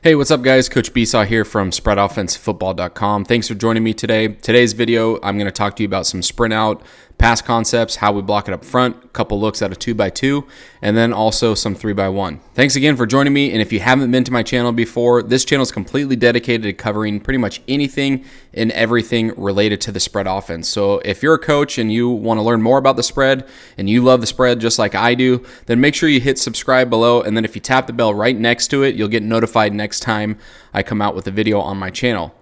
Hey, what's up guys? Coach Besaw here from spreadoffensefootball.com. Thanks for joining me today. Today's video, I'm going to talk to you about some sprint out pass concepts, how we block it up front, a couple looks at a 2x2, and then also some 3x1. Thanks again for joining me, and if you haven't been to my channel before, this channel is completely dedicated to covering pretty much anything and everything related to the spread offense. So if you're a coach and you want to learn more about the spread and you love the spread just like I do, then make sure you hit subscribe below, and then if you tap the bell right next to it, you'll get notified next time I come out with a video on my channel.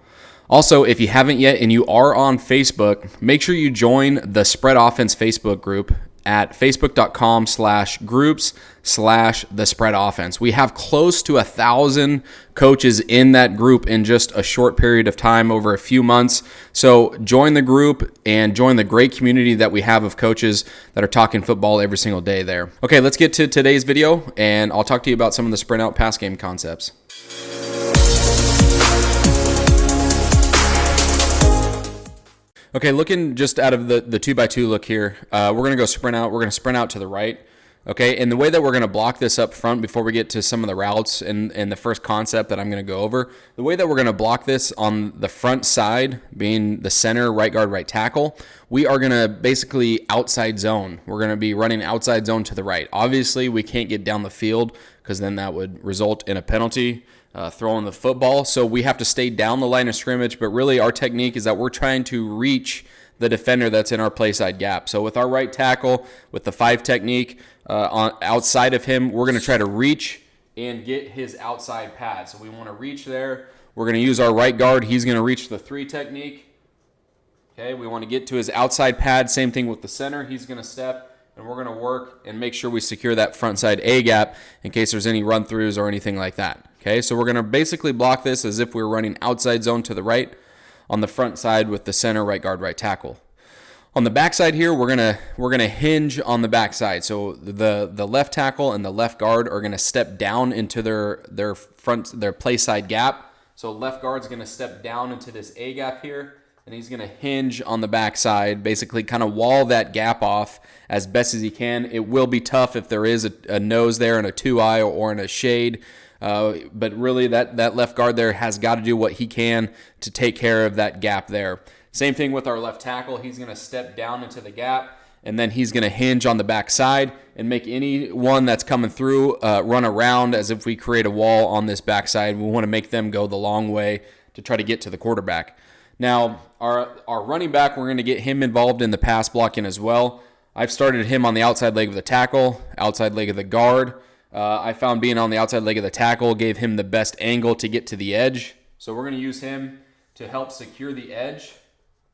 Also, if you haven't yet and you are on Facebook, make sure you join the Spread Offense Facebook group at facebook.com/groups/the Spread Offense. We have close to 1,000 coaches in that group in just a short period of time, over a few months. So join the group and join the great community that we have of coaches that are talking football every single day there. Okay, let's get to today's video, and I'll talk to you about some of the sprint out pass game concepts. Okay, looking just out of the 2x2 look here, we're going to go sprint out. We're going to sprint out to the right. Okay, and the way that we're going to block this up front before we get to some of the routes and the first concept that I'm going to go over, the way that we're going to block this on the front side, being the center, right guard, right tackle, we are going to basically outside zone. We're going to be running outside zone to the right. Obviously, we can't get down the field because then that would result in a penalty. Throwing the football. So we have to stay down the line of scrimmage, but really our technique is that we're trying to reach the defender that's in our play side gap. So with our right tackle, with the 5 technique outside of him, we're going to try to reach and get his outside pad. So we want to reach there. We're going to use our right guard. He's going to reach the 3 technique. Okay, we want to get to his outside pad. Same thing with the center. He's going to step, and we're going to work and make sure we secure that front side A gap in case there's any run throughs or anything like that. Okay, so we're going to basically block this as if we were running outside zone to the right on the front side with the center, right guard, right tackle. On the back side here, we're gonna hinge on the back side. So the left tackle and the left guard are going to step down into their play side gap. So left guard's going to step down into this A gap here, and he's going to hinge on the back side, basically kind of wall that gap off as best as he can. It will be tough if there is a nose there and a 2-eye or in a shade. But really that left guard there has got to do what he can to take care of that gap there. Same thing with our left tackle. He's going to step down into the gap, and then he's going to hinge on the back side and make anyone that's coming through run around as if we create a wall on this back side. We want to make them go the long way to try to get to the quarterback. Now, our running back, we're going to get him involved in the pass blocking as well. I've started him on the outside leg of the tackle, outside leg of the guard. I found being on the outside leg of the tackle gave him the best angle to get to the edge. So we're going to use him to help secure the edge.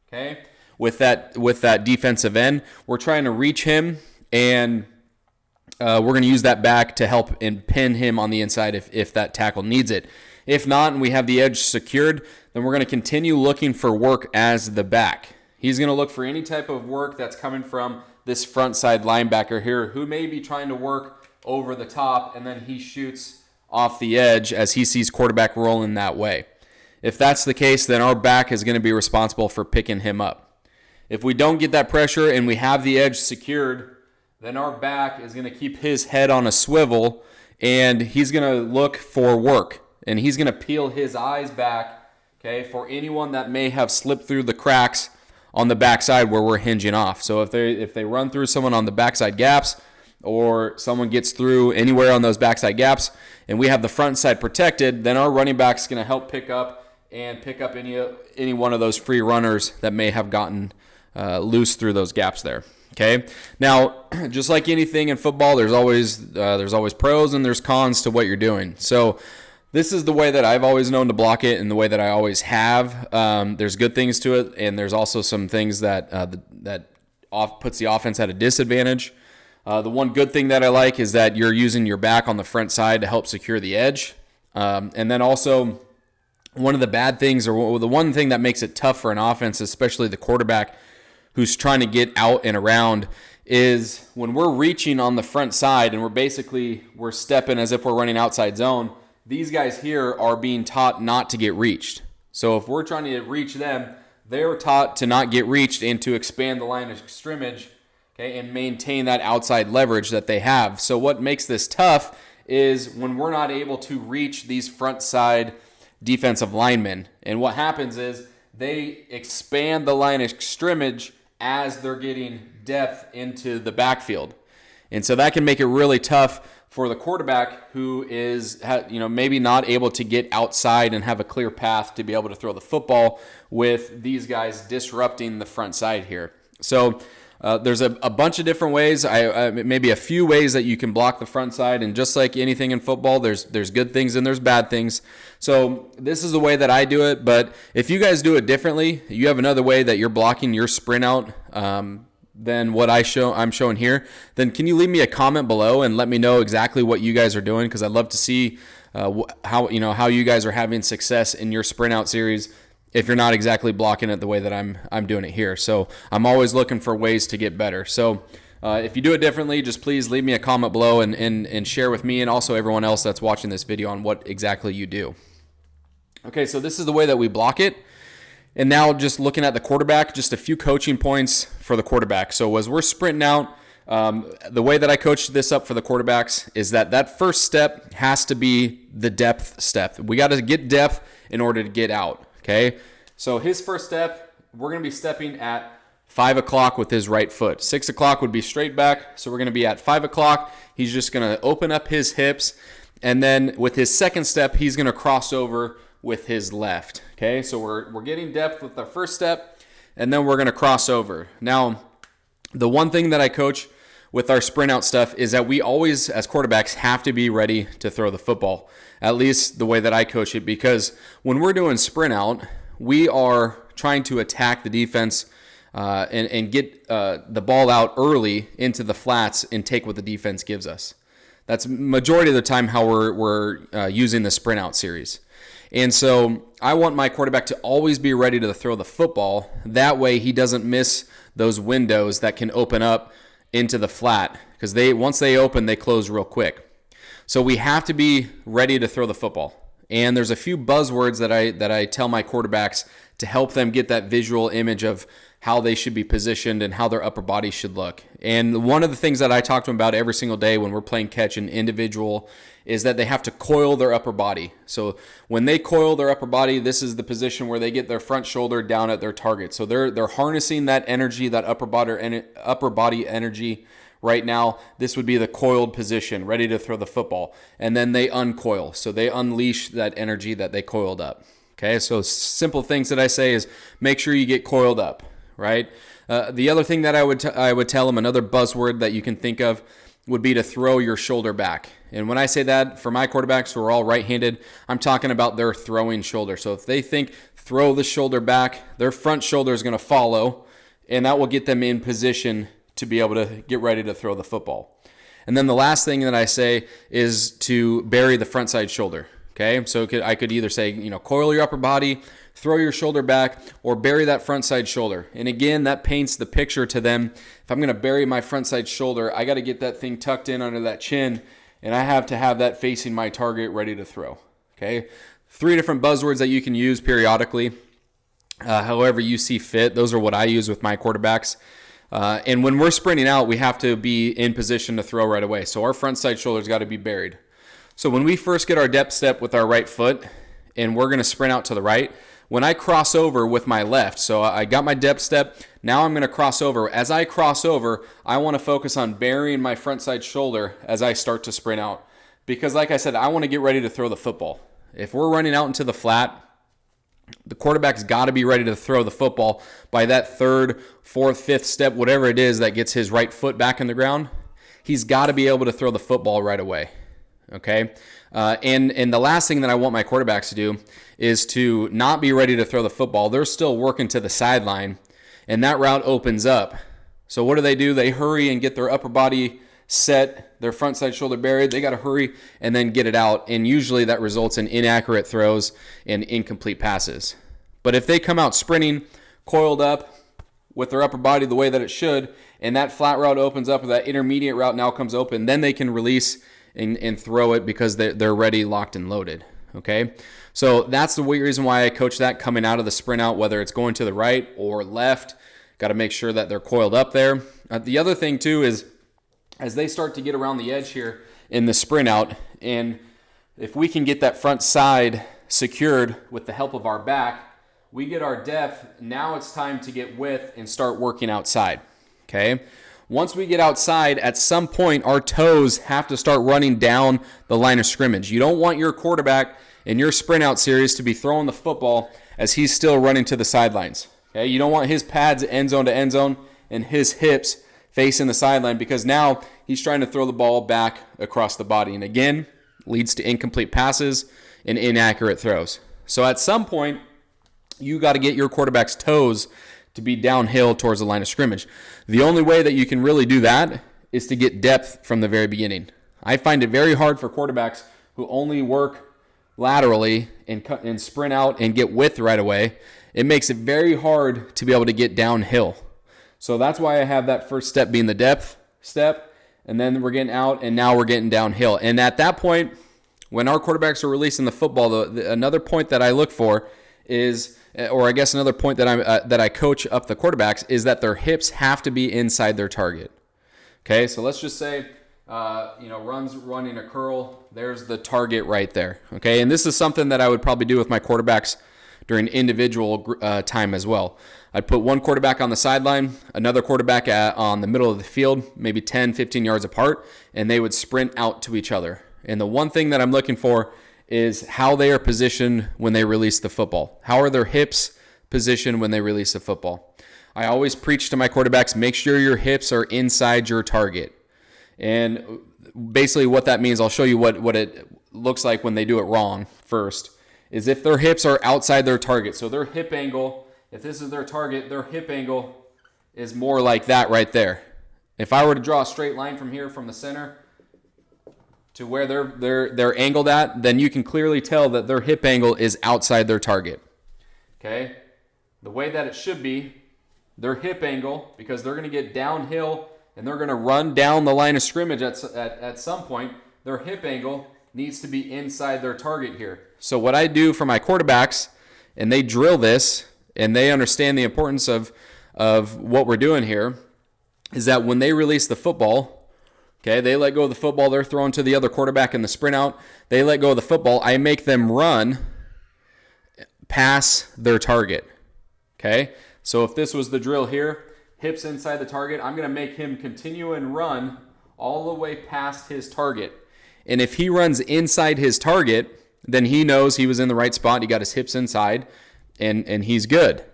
Okay, with that defensive end, we're trying to reach him, and we're going to use that back to help and pin him on the inside if that tackle needs it. If not, and we have the edge secured, then we're going to continue looking for work as the back. He's going to look for any type of work that's coming from this front side linebacker here who may be trying to work over the top, and then he shoots off the edge as he sees quarterback rolling that way. If that's the case, then our back is going to be responsible for picking him up. If we don't get that pressure and we have the edge secured, then our back is going to keep his head on a swivel, and he's going to look for work, and he's going to peel his eyes back, okay, for anyone that may have slipped through the cracks on the backside where we're hinging off. So if they run through someone on the backside gaps, or someone gets through anywhere on those backside gaps, and we have the front side protected, then our running back's going to help pick up any one of those free runners that may have gotten loose through those gaps there. Okay. Now, just like anything in football, there's always pros and there's cons to what you're doing. So this is the way that I've always known to block it, and the way that I always have. There's good things to it, and there's also some things that puts the offense at a disadvantage. The one good thing that I like is that you're using your back on the front side to help secure the edge. And then also one of the bad things, or the one thing that makes it tough for an offense, especially the quarterback who's trying to get out and around, is when we're reaching on the front side and we're stepping as if we're running outside zone, these guys here are being taught not to get reached. So if we're trying to reach them, they're taught to not get reached and to expand the line of scrimmage, okay, and maintain that outside leverage that they have. So what makes this tough is when we're not able to reach these front side defensive linemen. And what happens is they expand the line of scrimmage as they're getting depth into the backfield. And so that can make it really tough for the quarterback who is, maybe not able to get outside and have a clear path to be able to throw the football with these guys disrupting the front side here. So there's a bunch of different ways, maybe a few ways that you can block the front side. And just like anything in football, there's good things and there's bad things. So this is the way that I do it. But if you guys do it differently, you have another way that you're blocking your sprint out than what I'm showing here, then can you leave me a comment below and let me know exactly what you guys are doing? Because I'd love to see how you guys are having success in your sprint out series if you're not exactly blocking it the way that I'm doing it here. So I'm always looking for ways to get better. So if you do it differently, just please leave me a comment below and share with me and also everyone else that's watching this video on what exactly you do. Okay, so this is the way that we block it. And now just looking at the quarterback, just a few coaching points for the quarterback. So as we're sprinting out, the way that I coach this up for the quarterbacks is that first step has to be the depth step. We got to get depth in order to get out, okay? So his first step, we're going to be stepping at 5 o'clock with his right foot. 6 o'clock would be straight back, so we're going to be at 5 o'clock. He's just going to open up his hips, and then with his second step, he's going to cross over with his left. Okay, so we're getting depth with our first step, and then we're going to cross over. Now, the one thing that I coach with our sprint out stuff is that we always, as quarterbacks, have to be ready to throw the football, at least the way that I coach it, because when we're doing sprint out, we are trying to attack the defense and get the ball out early into the flats and take what the defense gives us. That's majority of the time how we're using the sprint out series. And so I want my quarterback to always be ready to throw the football. That way he doesn't miss those windows that can open up into the flat, because once they open, they close real quick. So we have to be ready to throw the football. And there's a few buzzwords that I tell my quarterbacks to help them get that visual image of how they should be positioned and how their upper body should look. And one of the things that I talk to them about every single day when we're playing catch and individual is that they have to coil their upper body. So when they coil their upper body, this is the position where they get their front shoulder down at their target. So they're harnessing that energy, that upper body energy right now. This would be the coiled position, ready to throw the football. And then they uncoil. So they unleash that energy that they coiled up. Okay, so simple things that I say is make sure you get coiled up, right? The other thing that I would tell them, another buzzword that you can think of, would be to throw your shoulder back. And when I say that, for my quarterbacks who are all right-handed, I'm talking about their throwing shoulder. So if they think throw the shoulder back, their front shoulder is going to follow, and that will get them in position to be able to get ready to throw the football. And then the last thing that I say is to bury the front side shoulder. Okay, so I could either say, coil your upper body, throw your shoulder back, or bury that front side shoulder. And again, that paints the picture to them. If I'm going to bury my front side shoulder, I got to get that thing tucked in under that chin, and I have to have that facing my target ready to throw. Okay, 3 different buzzwords that you can use periodically, however you see fit. Those are what I use with my quarterbacks. And when we're sprinting out, we have to be in position to throw right away. So our front side shoulder's got to be buried. So when we first get our depth step with our right foot, and we're going to sprint out to the right, when I cross over with my left, so I got my depth step, now I'm going to cross over. As I cross over, I want to focus on burying my front side shoulder as I start to sprint out. Because like I said, I want to get ready to throw the football. If we're running out into the flat, the quarterback's got to be ready to throw the football by that 3rd, 4th, 5th step, whatever it is that gets his right foot back in the ground. He's got to be able to throw the football right away. Okay, and the last thing that I want my quarterbacks to do is to not be ready to throw the football. They're still working to the sideline, and that route opens up. So what do? They hurry and get their upper body set, their front side shoulder buried. They got to hurry and then get it out, and usually that results in inaccurate throws and incomplete passes. But if they come out sprinting, coiled up, with their upper body the way that it should, and that flat route opens up, or that intermediate route now comes open, then they can release and throw it because they're ready, locked, and loaded. Okay, so that's the reason why I coach that coming out of the sprint out, whether it's going to the right or left. Got to make sure that they're coiled up there. The other thing too is as they start to get around the edge here in the sprint out, And if we can get that front side secured with the help of our back, we get our depth. Now it's time to get width and start working outside. Okay? Once we get outside, at some point, our toes have to start running down the line of scrimmage. You don't want your quarterback in your sprint out series to be throwing the football as he's still running to the sidelines. Okay? You don't want his pads end zone to end zone and his hips facing the sideline, because now he's trying to throw the ball back across the body. And again, leads to incomplete passes and inaccurate throws. So at some point, you got to get your quarterback's toes to be downhill towards the line of scrimmage. The only way that you can really do that is to get depth from the very beginning. I find it very hard for quarterbacks who only work laterally and sprint out and get width right away. It makes it very hard to be able to get downhill. So that's why I have that first step being the depth step, and then we're getting out, and now we're getting downhill. And at that point, when our quarterbacks are releasing the football, another point that I look for is, or I guess another point that I coach up the quarterbacks, is that their hips have to be inside their target. Okay, so let's just say, running a curl, there's the target right there. Okay, and this is something that I would probably do with my quarterbacks during individual time as well. I'd put one quarterback on the sideline, another quarterback on the middle of the field, maybe 10, 15 yards apart, and they would sprint out to each other. And the one thing that I'm looking for is how they are positioned when they release the football. How are their hips positioned when they release the football? I always preach to my quarterbacks, make sure your hips are inside your target. And basically what that means, I'll show you what it looks like when they do it wrong first, is if their hips are outside their target. So their hip angle, if this is their target, their hip angle is more like that right there. If I were to draw a straight line from here, from the center to where they're angled at, then you can clearly tell that their hip angle is outside their target. Okay? The way that it should be, their hip angle, because they're going to get downhill and they're going to run down the line of scrimmage at some point, their hip angle needs to be inside their target here. So what I do for my quarterbacks, and they drill this, and they understand the importance of what we're doing here, is that when they release the football, okay, they let go of the football, they're throwing to the other quarterback in the sprint out, they let go of the football, I make them run past their target. Okay? So if this was the drill here, hips inside the target, I'm going to make him continue and run all the way past his target. And if he runs inside his target, then he knows he was in the right spot, he got his hips inside, and he's good.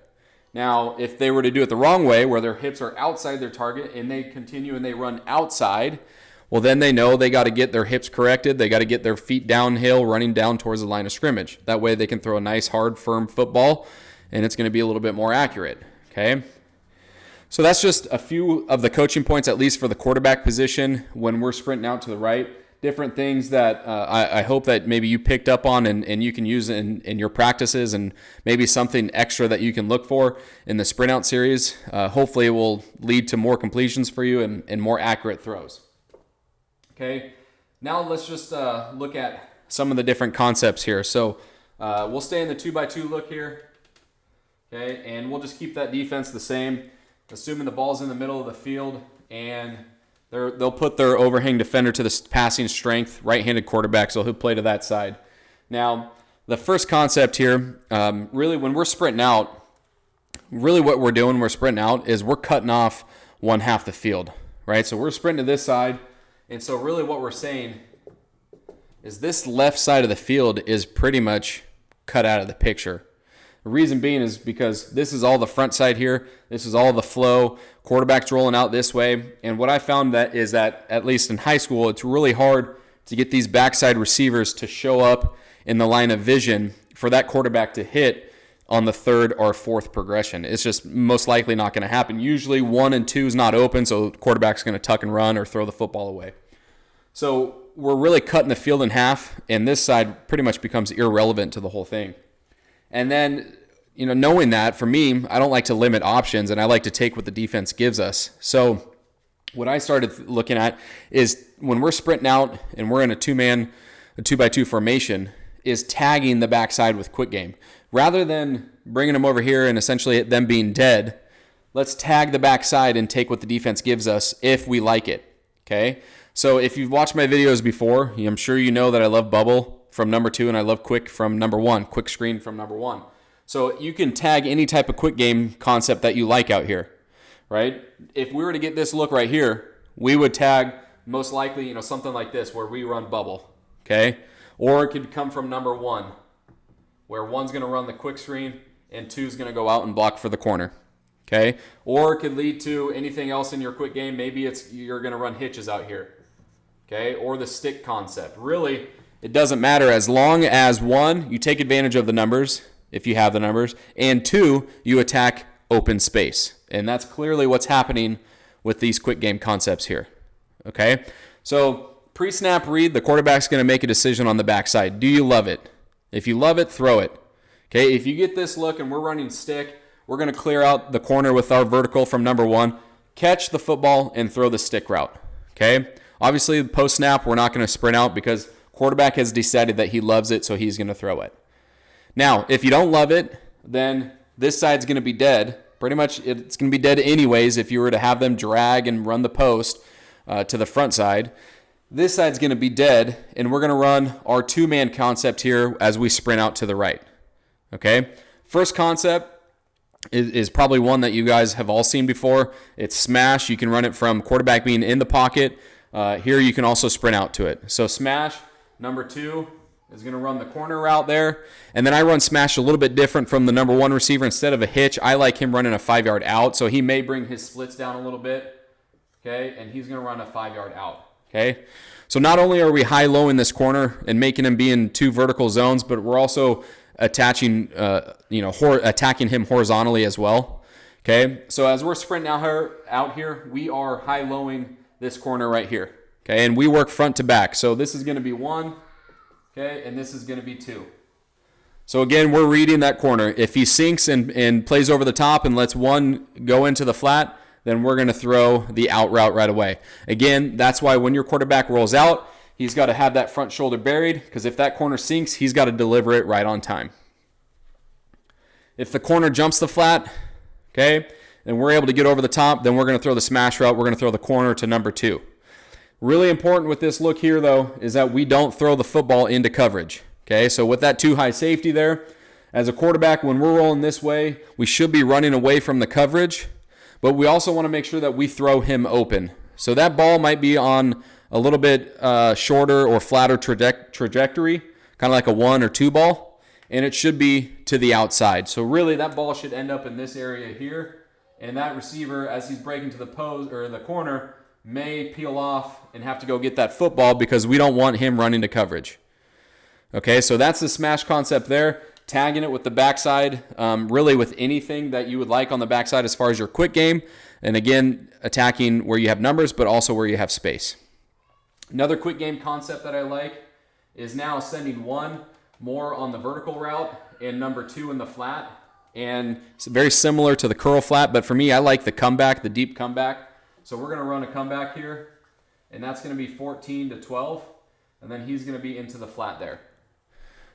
Now, if they were to do it the wrong way, where their hips are outside their target and they continue and they run outside, well, then they know they got to get their hips corrected. They got to get their feet downhill, running down towards the line of scrimmage. That way they can throw a nice, hard, firm football, and it's going to be a little bit more accurate. Okay? So that's just a few of the coaching points, at least for the quarterback position when we're sprinting out to the right. Different things that I hope that maybe you picked up on and you can use in your practices, and maybe something extra that you can look for in the sprint out series. Hopefully it will lead to more completions for you and more accurate throws. Okay, now let's just look at some of the different concepts here. So we'll stay in the 2x2 look here. Okay, and we'll just keep that defense the same, assuming the ball's in the middle of the field, and they'll put their overhang defender to the passing strength, right-handed quarterback, so he'll play to that side. Now, the first concept here, really when we're sprinting out, really what we're doing when we're sprinting out is we're cutting off one half the field, right? So we're sprinting to this side, and so really what we're saying is this left side of the field is pretty much cut out of the picture. The reason being is because this is all the front side here. This is all the flow. Quarterback's rolling out this way. And what I found is that, at least in high school, it's really hard to get these backside receivers to show up in the line of vision for that quarterback to hit on the third or fourth progression. It's just most likely not going to happen. Usually 1 and 2 is not open, so the quarterback's going to tuck and run or throw the football away. So we're really cutting the field in half, and this side pretty much becomes irrelevant to the whole thing. And then, knowing that, for me, I don't like to limit options, and I like to take what the defense gives us. So what I started looking at is when we're sprinting out and we're in a 2x2 formation, is tagging the backside with quick game. Rather than bringing them over here and essentially them being dead, let's tag the backside and take what the defense gives us if we like it. Okay? So if you've watched my videos before, I'm sure you know that I love bubble from number 2 and I love quick from number 1, quick screen from number 1. So you can tag any type of quick game concept that you like out here, right? If we were to get this look right here, we would tag most likely, something like this where we run bubble, okay? Or it could come from number 1, where 1's going to run the quick screen and 2's going to go out and block for the corner, okay? Or it could lead to anything else in your quick game. Maybe you're going to run hitches out here, okay? Or the stick concept. Really, it doesn't matter as long as 1, you take advantage of the numbers, if you have the numbers, and 2, you attack open space. And that's clearly what's happening with these quick game concepts here, okay? So pre-snap read, the quarterback's going to make a decision on the backside. Do you love it? If you love it, throw it. Okay, if you get this look and we're running stick, we're going to clear out the corner with our vertical from number 1, catch the football, and throw the stick route. Okay, obviously post-snap, we're not going to sprint out because quarterback has decided that he loves it, so he's going to throw it. Now, if you don't love it, then this side's going to be dead. Pretty much it's going to be dead anyways if you were to have them drag and run the post to the front side. This side's going to be dead, and we're going to run our 2-man concept here as we sprint out to the right. Okay? First concept is probably one that you guys have all seen before. It's smash. You can run it from quarterback being in the pocket. Here you can also sprint out to it. So smash, number 2 is going to run the corner route there. And then I run smash a little bit different from the number 1 receiver. Instead of a hitch, I like him running a 5-yard out. So he may bring his splits down a little bit. Okay? And he's going to run a 5-yard out. Okay, so not only are we high-low in this corner and making him be in 2 vertical zones, but we're also attaching, attacking him horizontally as well. Okay, so as we're sprinting out here, we are high-lowing this corner right here. Okay, and we work front to back. So this is going to be 1, okay, and this is going to be 2. So again, we're reading that corner. If he sinks and plays over the top and lets 1 go into the flat, then we're going to throw the out route right away. Again, that's why when your quarterback rolls out, he's got to have that front shoulder buried, because if that corner sinks, he's got to deliver it right on time. If the corner jumps the flat, okay, and we're able to get over the top, then we're going to throw the smash route. We're going to throw the corner to number 2. Really important with this look here, though, is that we don't throw the football into coverage. Okay, so with that 2 high safety there, as a quarterback, when we're rolling this way, we should be running away from the coverage. But we also want to make sure that we throw him open. So that ball might be on a little bit shorter or flatter trajectory, kind of like a 1 or 2 ball, and it should be to the outside. So really that ball should end up in this area here, and that receiver, as he's breaking to the post or the corner, may peel off and have to go get that football because we don't want him running to coverage. Okay, so that's the smash concept there. Tagging it with the backside, really with anything that you would like on the backside as far as your quick game. And again, attacking where you have numbers, but also where you have space. Another quick game concept that I like is now sending 1 more on the vertical route and number 2 in the flat. And it's very similar to the curl flat, but for me, I like the comeback, the deep comeback. So we're going to run a comeback here, and that's going to be 14 to 12. And then he's going to be into the flat there.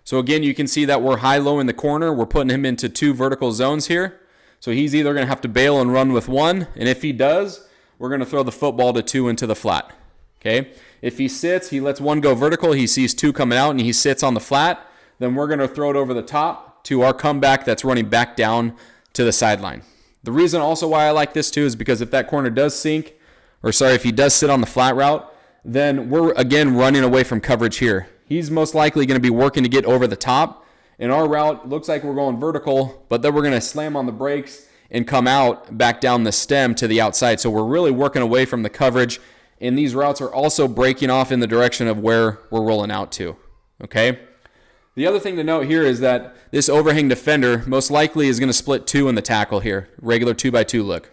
So again, you can see that we're high-low in the corner. We're putting him into 2 vertical zones here. So he's either going to have to bail and run with 1, and if he does, we're going to throw the football to 2 into the flat. Okay? If he sits, he lets 1 go vertical, he sees 2 coming out, and he sits on the flat, then we're going to throw it over the top to our comeback that's running back down to the sideline. The reason also why I like this too is because if that corner does sink, if he does sit on the flat route, then we're again running away from coverage here. He's most likely going to be working to get over the top. And our route looks like we're going vertical, but then we're going to slam on the brakes and come out back down the stem to the outside. So we're really working away from the coverage. And these routes are also breaking off in the direction of where we're rolling out to. Okay? The other thing to note here is that this overhang defender most likely is going to split 2 in the tackle here. Regular 2x2 look.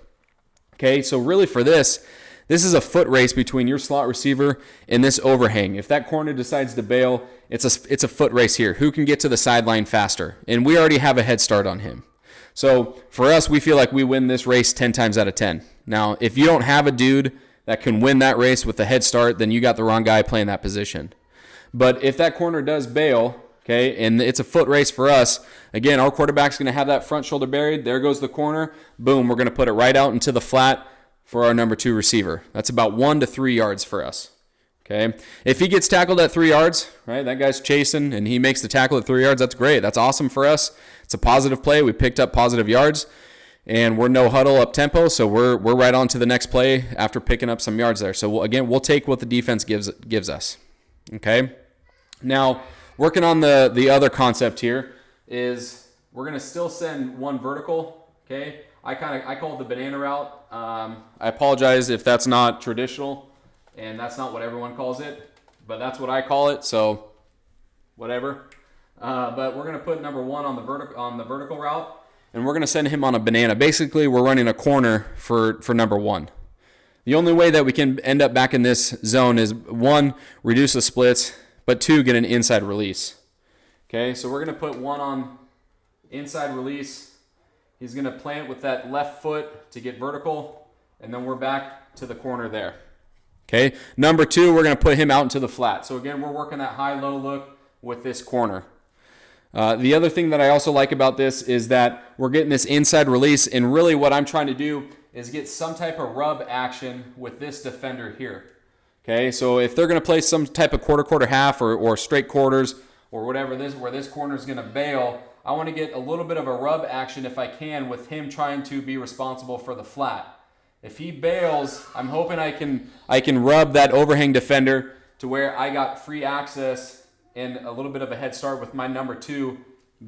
Okay, so really for this is a foot race between your slot receiver and this overhang. If that corner decides to bail, it's a foot race here. Who can get to the sideline faster? And we already have a head start on him. So for us, we feel like we win this race 10 times out of 10. Now, if you don't have a dude that can win that race with a head start, then you got the wrong guy playing that position. But if that corner does bail, okay, and it's a foot race for us, again, our quarterback's going to have that front shoulder buried. There goes the corner. Boom, we're going to put it right out into the flat for our number 2 receiver. That's about 1 to 3 yards for us. Okay. If he gets tackled at 3 yards, right, that guy's chasing and he makes the tackle at 3 yards, that's great. That's awesome for us. It's a positive play. We picked up positive yards, and we're no huddle up tempo, so we're right on to the next play after picking up some yards there. So we'll take what the defense gives us. Okay. Now, working on the other concept here is we're going to still send one vertical. Okay. I call it the banana route. I apologize if that's not traditional. And that's not what everyone calls it, but that's what I call it, so whatever. But we're going to put number 1 on the vertical route, and we're going to send him on a banana. Basically, we're running a corner for number 1. The only way that we can end up back in this zone is 1, reduce the splits, but 2, get an inside release. Okay, so we're going to put 1 on inside release. He's going to plant with that left foot to get vertical, and then we're back to the corner there. Okay, number 2, we're going to put him out into the flat. So again, we're working that high-low look with this corner. The other thing that I also like about this is that we're getting this inside release, and really what I'm trying to do is get some type of rub action with this defender here. Okay, so if they're going to play some type of quarter half or straight quarters or whatever where this corner is going to bail, I want to get a little bit of a rub action if I can with him trying to be responsible for the flat. If he bails, I'm hoping I can rub that overhang defender to where I got free access and a little bit of a head start with my number 2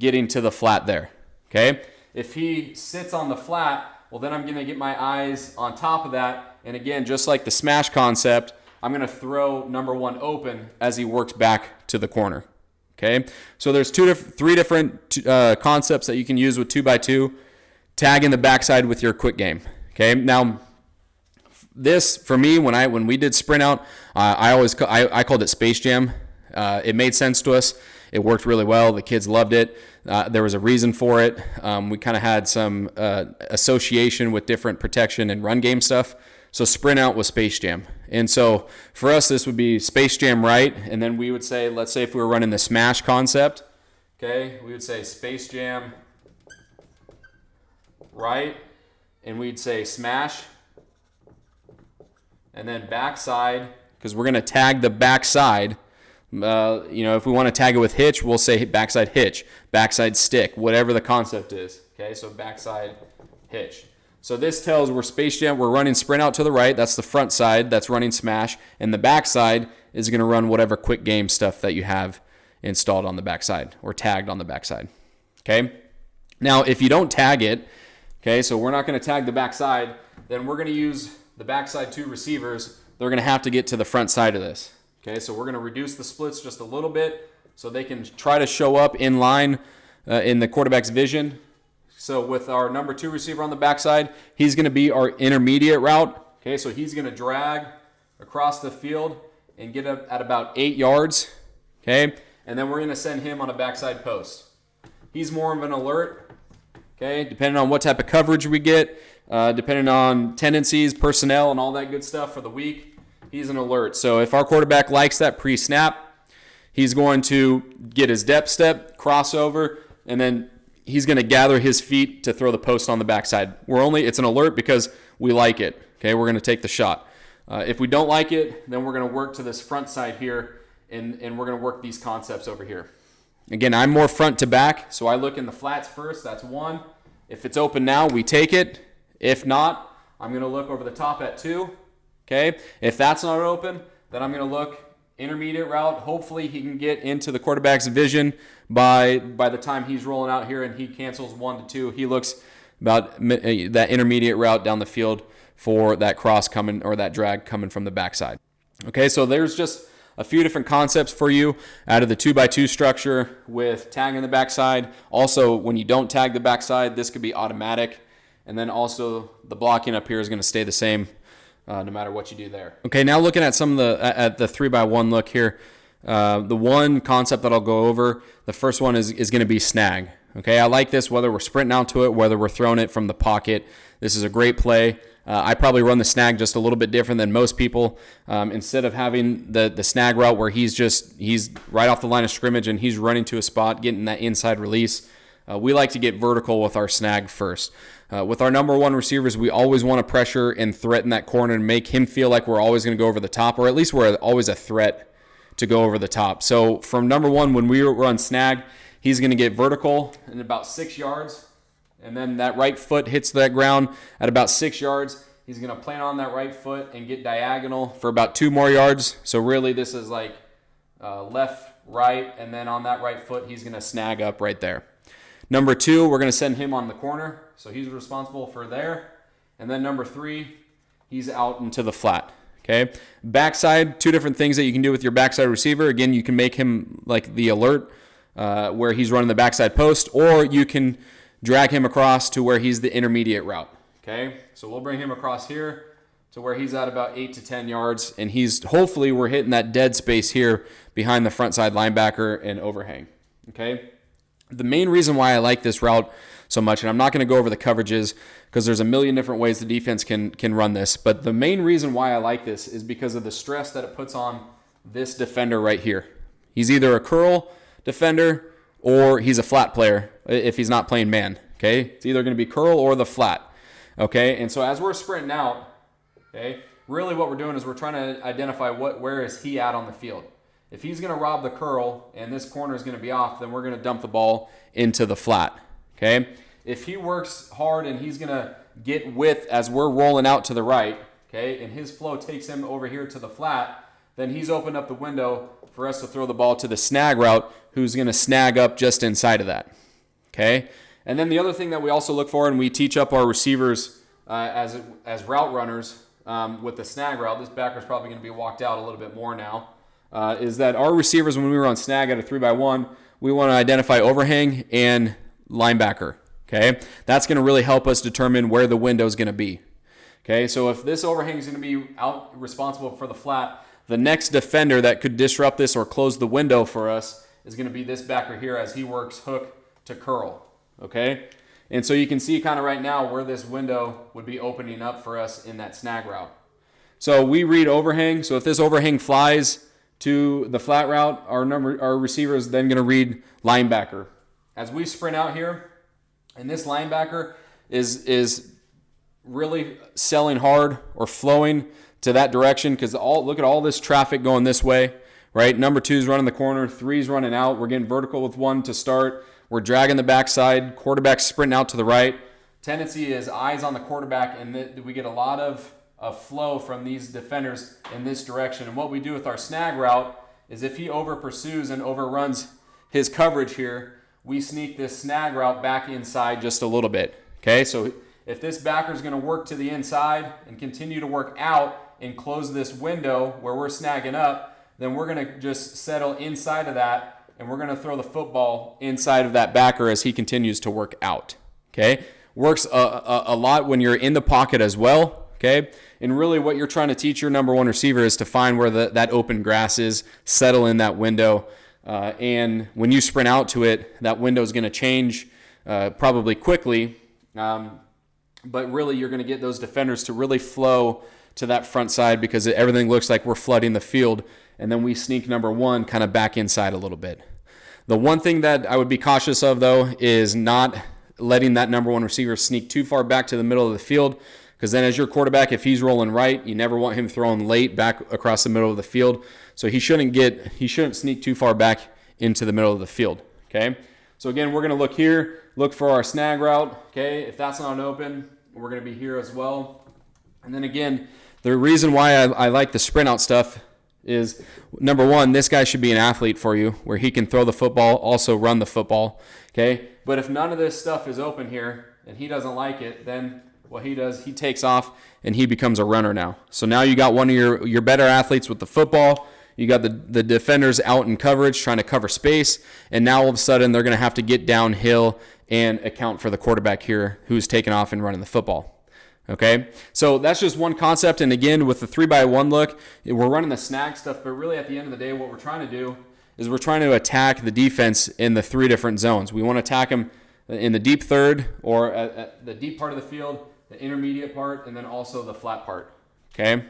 getting to the flat there. Okay? If he sits on the flat, well, then I'm going to get my eyes on top of that. And again, just like the smash concept, I'm going to throw number 1 open as he works back to the corner. Okay? So there's 3 different concepts that you can use with 2x2. Tag in the backside with your quick game. Okay, now this for me when we did sprint out, I called it Space Jam. It made sense to us. It worked really well. The kids loved it. There was a reason for it. We kind of had some association with different protection and run game stuff. So sprint out was Space Jam, and so for us this would be Space Jam right, and then we would say, let's say if we were running the smash concept, okay, we would say Space Jam right. And we'd say smash, and then backside, because we're going to tag the backside. If we want to tag it with hitch, we'll say backside hitch, backside stick, whatever the concept is. Okay, so backside hitch. So this tells we're Space Jam, we're running sprint out to the right. That's the front side, that's running smash. And the backside is going to run whatever quick game stuff that you have installed on the backside or tagged on the backside. Okay, now if you don't tag it, okay, so we're not going to tag the backside, then we're going to use the backside 2 receivers. They're going to have to get to the front side of this. Okay, so we're going to reduce the splits just a little bit so they can try to show up in line in the quarterback's vision. So with our number 2 receiver on the backside, he's going to be our intermediate route. Okay, so he's going to drag across the field and get up at about 8 yards. Okay, and then we're going to send him on a backside post. He's more of an alert. Okay, depending on what type of coverage we get, depending on tendencies, personnel, and all that good stuff for the week, he's an alert. So if our quarterback likes that pre-snap, he's going to get his depth step, crossover, and then he's going to gather his feet to throw the post on the backside. It's an alert because we like it. Okay, we're going to take the shot. If we don't like it, then we're going to work to this front side here, and we're going to work these concepts over here. Again, I'm more front to back, so I look in the flats first. That's 1. If it's open now, we take it. If not, I'm going to look over the top at 2. Okay? If that's not open, then I'm going to look intermediate route. Hopefully he can get into the quarterback's vision by the time he's rolling out here and he cancels 1 to 2. He looks about that intermediate route down the field for that cross coming or that drag coming from the backside. Okay, so there's just a few different concepts for you out of the 2x2 structure with tagging the backside. Also, when you don't tag the backside, this could be automatic. And then also the blocking up here is going to stay the same no matter what you do there. Okay, now looking at some of the 3x1 look here. The one concept that I'll go over, the first one is going to be snag. Okay, I like this whether we're sprinting out to it, whether we're throwing it from the pocket. This is a great play. I probably run the snag just a little bit different than most people. Instead of having the snag route where he's right off the line of scrimmage and he's running to a spot, getting that inside release, We like to get vertical with our snag first. With our number one receivers, we always want to pressure and threaten that corner and make him feel like we're always going to go over the top, or at least we're always a threat to go over the top. So from number one, when we run snag, he's going to get vertical in about 6 yards, and then that right foot hits that ground at about 6 yards. He's going to plant on that right foot and get diagonal for about 2 more yards. So really this is like left, right, and then on that right foot, he's going to snag up right there. Number 2, we're going to send him on the corner. So he's responsible for there. And then number 3, he's out into the flat. Okay. Backside, 2 different things that you can do with your backside receiver. Again, you can make him like the alert where he's running the backside post, or you can drag him across to where he's the intermediate route. Okay. So we'll bring him across here to where he's at about 8 to 10 yards. And hopefully we're hitting that dead space here behind the front side linebacker and overhang. Okay. The main reason why I like this route so much, and I'm not going to go over the coverages because there's a million different ways the defense can run this, but the main reason why I like this is because of the stress that it puts on this defender right here. He's either a curl defender or he's a flat player if he's not playing man. Okay, it's either going to be curl or the flat. Okay, and so as we're sprinting out, okay, really what we're doing is we're trying to identify where is he at on the field. If he's going to rob the curl and this corner is going to be off, then we're going to dump the ball into the flat. Okay. If he works hard and he's going to get width as we're rolling out to the right, okay, and his flow takes him over here to the flat, then he's opened up the window for us to throw the ball to the snag route, who's going to snag up just inside of that. Okay. And then the other thing that we also look for, and we teach up our receivers as route runners with the snag route, this backer's probably going to be walked out a little bit more now, is that our receivers, when we run snag at a 3x1, we want to identify overhang and linebacker. Okay, that's going to really help us determine where the window is going to be. Okay, so if this overhang is going to be out responsible for the flat, the next defender that could disrupt this or close the window for us is going to be this backer here as he works hook to curl. Okay, and so you can see kind of right now where this window would be opening up for us in that snag route. So we read overhang. So if this overhang flies to the flat route, our receiver is then going to read linebacker. As we sprint out here, and this linebacker is really selling hard or flowing to that direction because look at all this traffic going this way, right? Number 2 is running the corner, 3 is running out. We're getting vertical with 1 to start. We're dragging the backside. Quarterback's sprinting out to the right. Tendency is eyes on the quarterback, and we get a lot of flow from these defenders in this direction. And what we do with our snag route is if he over pursues and overruns his coverage here, we sneak this snag route back inside just a little bit. Okay, so if this backer is going to work to the inside and continue to work out and close this window where we're snagging up, then we're going to just settle inside of that, and we're going to throw the football inside of that backer as he continues to work out. Okay, works a lot when you're in the pocket as well. Okay, and really what you're trying to teach your number 1 receiver is to find where that open grass is, settle in that window. And when you sprint out to it, that window is going to change probably quickly. But really, you're going to get those defenders to really flow to that front side because everything looks like we're flooding the field. And then we sneak number 1 kind of back inside a little bit. The one thing that I would be cautious of, though, is not letting that number 1 receiver sneak too far back to the middle of the field. Because then as your quarterback, if he's rolling right, you never want him throwing late back across the middle of the field. So he shouldn't sneak too far back into the middle of the field. Okay. So again, we're going to look here, look for our snag route. Okay. If that's not open, we're going to be here as well. And then again, the reason why I like the sprint out stuff is, number 1, this guy should be an athlete for you where he can throw the football, also run the football. Okay. But if none of this stuff is open here and he doesn't like it, then what he does, he takes off and he becomes a runner now. So now you got one of your better athletes with the football. You got the defenders out in coverage trying to cover space. And now all of a sudden they're going to have to get downhill and account for the quarterback here who's taking off and running the football. Okay, so that's just one concept. And again, with the 3x1 look, we're running the snag stuff, but really at the end of the day, what we're trying to do is we're trying to attack the defense in the 3 different zones. We want to attack them in the deep third or at the deep part of the field, the intermediate part, and then also the flat part. Okay,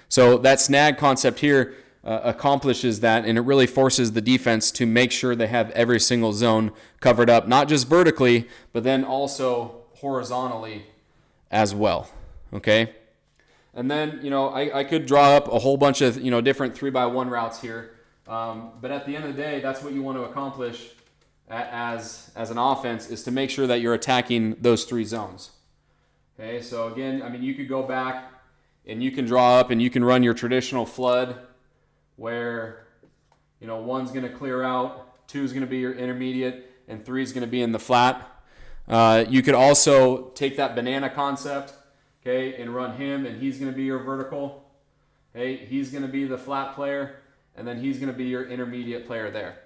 so that snag concept here, accomplishes that, and it really forces the defense to make sure they have every single zone covered up, not just vertically, but then also horizontally as well. Okay. And then, I could draw up a whole bunch of, different 3x1 routes here. But at the end of the day, that's what you want to accomplish as an offense, is to make sure that you're attacking those 3 zones. Okay. So again, you could go back and you can draw up and you can run your traditional flood where, 1's going to clear out, 2 is going to be your intermediate, and 3 is going to be in the flat. You could also take that banana concept, okay, and run him, and he's going to be your vertical. Okay, he's going to be the flat player, and then he's going to be your intermediate player there.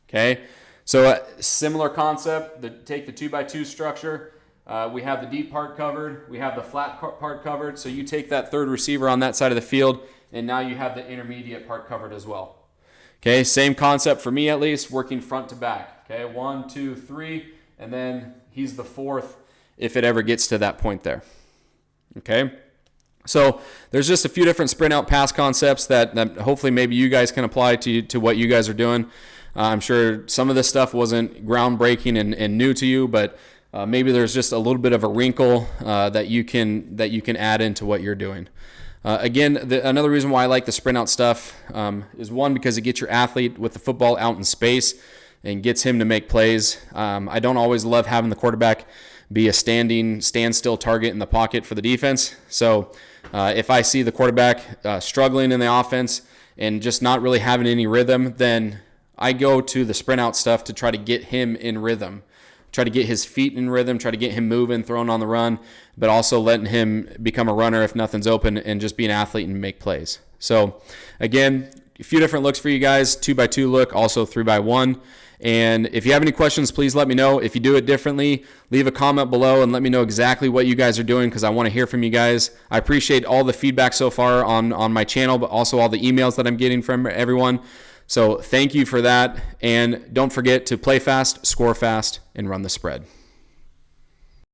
Okay, so similar concept. Take the 2x2 structure. We have the deep part covered. We have the flat part covered. So you take that third receiver on that side of the field, and now you have the intermediate part covered as well. Okay, same concept for me at least, working front to back. Okay, 1, 2, 3, and then he's the 4th if it ever gets to that point there. Okay, so there's just a few different sprint out pass concepts that hopefully maybe you guys can apply to what you guys are doing. I'm sure some of this stuff wasn't groundbreaking and new to you, but maybe there's just a little bit of a wrinkle that you can add into what you're doing. Again, another reason why I like the sprint out stuff is, one, because it gets your athlete with the football out in space and gets him to make plays. I don't always love having the quarterback be a standstill target in the pocket for the defense. So if I see the quarterback struggling in the offense and just not really having any rhythm, then I go to the sprint out stuff to try to get him in rhythm. Try to get his feet in rhythm, try to get him moving, throwing on the run, but also letting him become a runner if nothing's open and just be an athlete and make plays. So again, a few different looks for you guys, 2x2 look, also 3x1. And if you have any questions, please let me know. If you do it differently, leave a comment below and let me know exactly what you guys are doing, because I want to hear from you guys. I appreciate all the feedback so far on my channel, but also all the emails that I'm getting from everyone. So thank you for that. And don't forget to play fast, score fast, and run the spread.